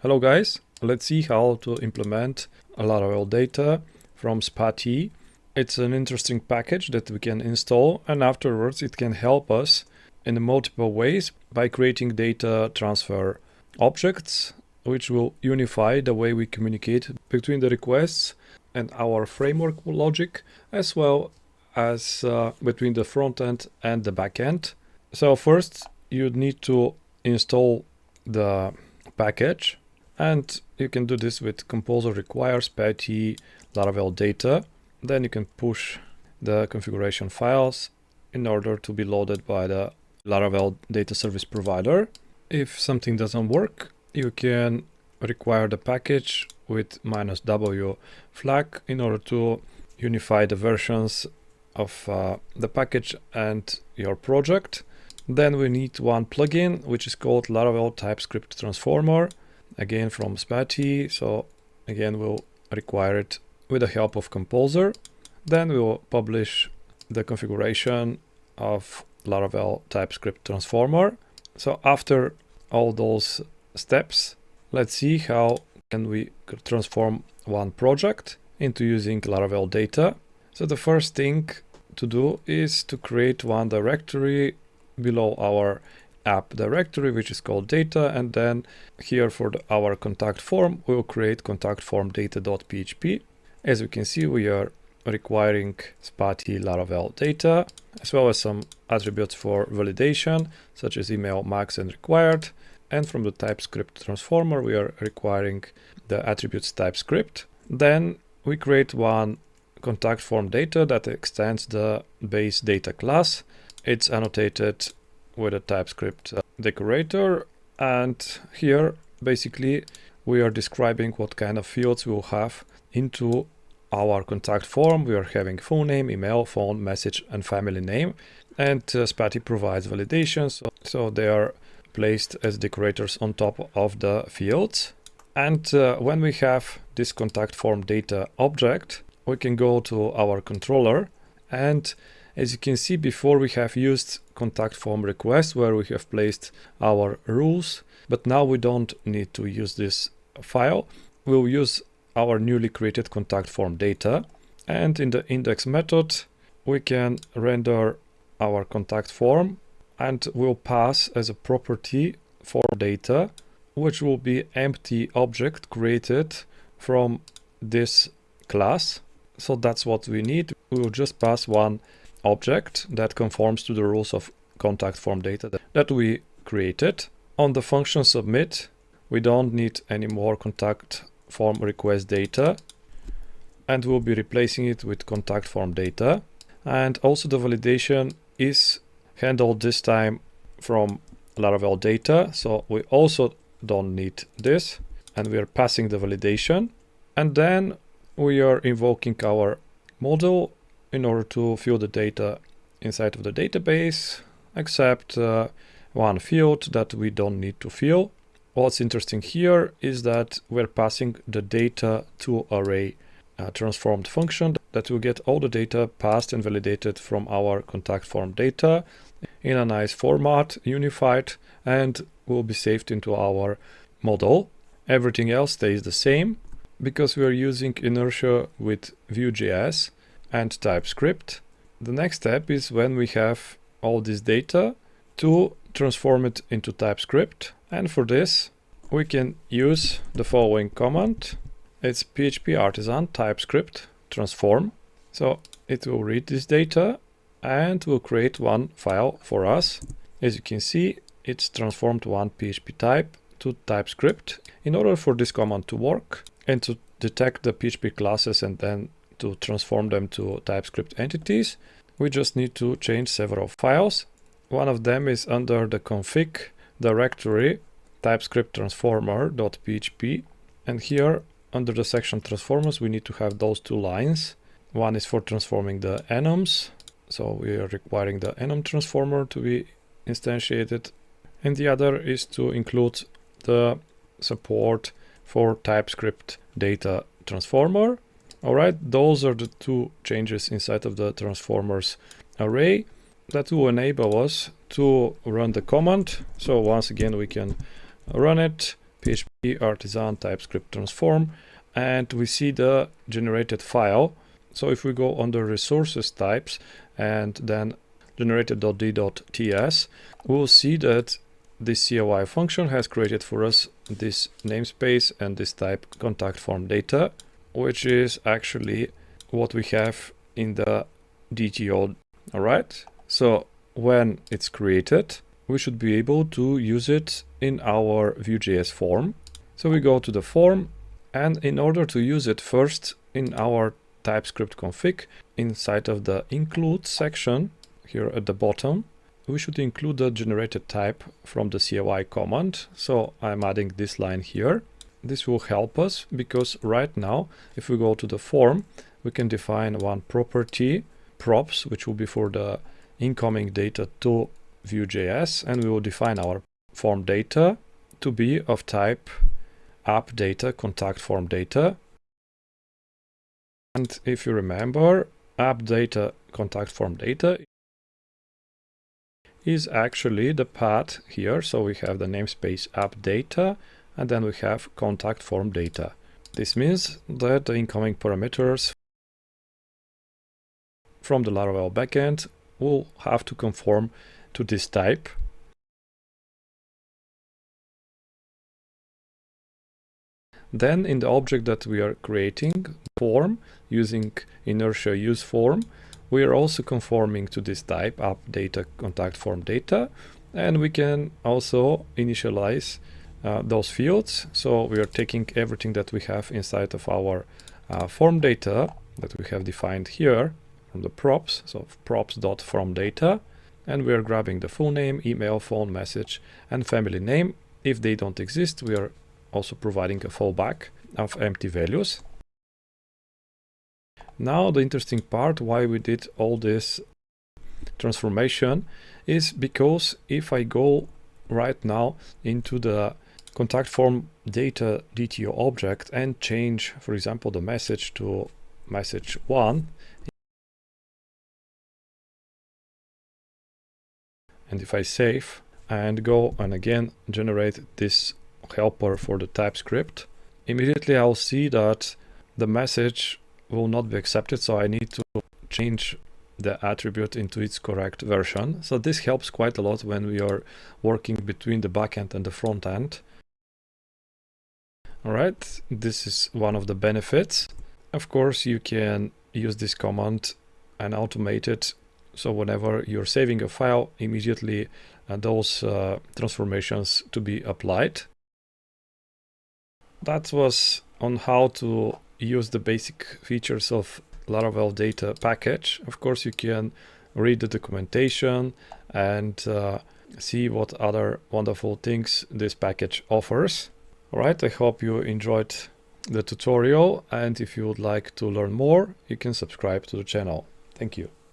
Hello guys, let's see how to implement a laravel-data from Spatie. It's an interesting package that we can install, and afterwards it can help us in multiple ways by creating data transfer objects, which will unify the way we communicate between the requests and our framework logic, as well as between the front end and the back end. So first you need to install the package, and you can do this with composer require Spatie laravel-data. Then you can push the configuration files in order to be loaded by the Laravel data service provider. If something doesn't work, you can require the package with -w flag in order to unify the versions of the package and your project. Then we need one plugin, which is called Laravel TypeScript Transformer, again from Spatie. So again, we'll require it with the help of Composer. Then we will publish the configuration of Laravel TypeScript Transformer. So after all those steps, let's see how can we transform one project into using laravel-data. So the first thing to do is to create one directory below our app directory, which is called data, and then here for our contact form we'll create contact form data.php. As you can see, we are requiring Spatie laravel-data, as well as some attributes for validation, such as email, max, and required. And from the TypeScript transformer, we are requiring the attributes TypeScript. Then we create one contact form data that extends the base data class. It's annotated with a TypeScript decorator, and here basically we are describing what kind of fields we'll have into our contact form. We are having full name, email, phone, message, and family name, and Spatie provides validations, so they are placed as decorators on top of the fields. And when we have this contact form data object, we can go to our controller, and as you can see, before we have used contact form request where we have placed our rules, but now we don't need to use this file. We'll use our newly created contact form data, and in the index method we can render our contact form, and we'll pass as a property form data, which will be empty object created from this class. So that's what we need. We will just pass one object that conforms to the rules of contact form data that we created. On the function submit, we don't need any more contact form request data, and we'll be replacing it with contact form data. And also the validation is handled this time from laravel-data, so we also don't need this, and we are passing the validation. And then we are invoking our model in order to fill the data inside of the database, except one field that we don't need to fill. What's interesting here is that we're passing the data to array transformed function that will get all the data passed and validated from our contact form data in a nice format, unified, and will be saved into our model. Everything else stays the same because we are using inertia with Vuejs and TypeScript. The next step is, when we have all this data, to transform it into TypeScript. And for this, we can use the following command. It's PHP artisan TypeScript transform. So it will read this data and will create one file for us. As you can see, it's transformed one PHP type to TypeScript. In order for this command to work and to detect the PHP classes and then to transform them to TypeScript entities, we just need to change several files. One of them is under the config directory TypeScript transformer.php, and here under the section transformers we need to have those two lines. One is for transforming the enums, so we are requiring the enum transformer to be instantiated, and the other is to include the support for TypeScript data transformer. All right, those are the two changes inside of the transformers array that will enable us to run the command. So once again, we can run it, PHP artisan TypeScript transform, and we see the generated file. So if we go under resources types and then generated.d.ts, we'll see that this CLI function has created for us this namespace and this type contact form data, which is actually what we have in the DTO. All right. So when it's created, we should be able to use it in our Vuejs form. So we go to the form, and in order to use it first in our TypeScript config, inside of the include section here at the bottom, we should include the generated type from the CLI command. So I'm adding this line here. This will help us because right now, if we go to the form, we can define one property, props, which will be for the incoming data to Vuejs, and we will define our form data to be of type app data contact form data. And if you remember, app data contact form data is actually the path here. So we have the namespace app data, and then we have contact form data. This means that the incoming parameters from the Laravel backend will have to conform to this type. Then in the object that we are creating, form, using inertia use form, we are also conforming to this type, app data contact form data, and we can also initialize those fields. So we are taking everything that we have inside of our form data that we have defined here from the props, so props.fromData, and we are grabbing the full name, email, phone, message, and family name. If they don't exist, we are also providing a fallback of empty values. Now the interesting part why we did all this transformation is because if I go right now into the contact form data DTO object and change, for example, the message to message 1, and if I save and go and again generate this helper for the TypeScript, immediately I'll see that the message will not be accepted, so I need to change the attribute into its correct version. So this helps quite a lot when we are working between the backend and the front end. All right, this is one of the benefits. Of course, you can use this command and automate it. So whenever you're saving a file, immediately those transformations to be applied. That was on how to use the basic features of laravel-data package. Of course, you can read the documentation and see what other wonderful things this package offers. All right, I hope you enjoyed the tutorial, and if you would like to learn more, you can subscribe to the channel. Thank you.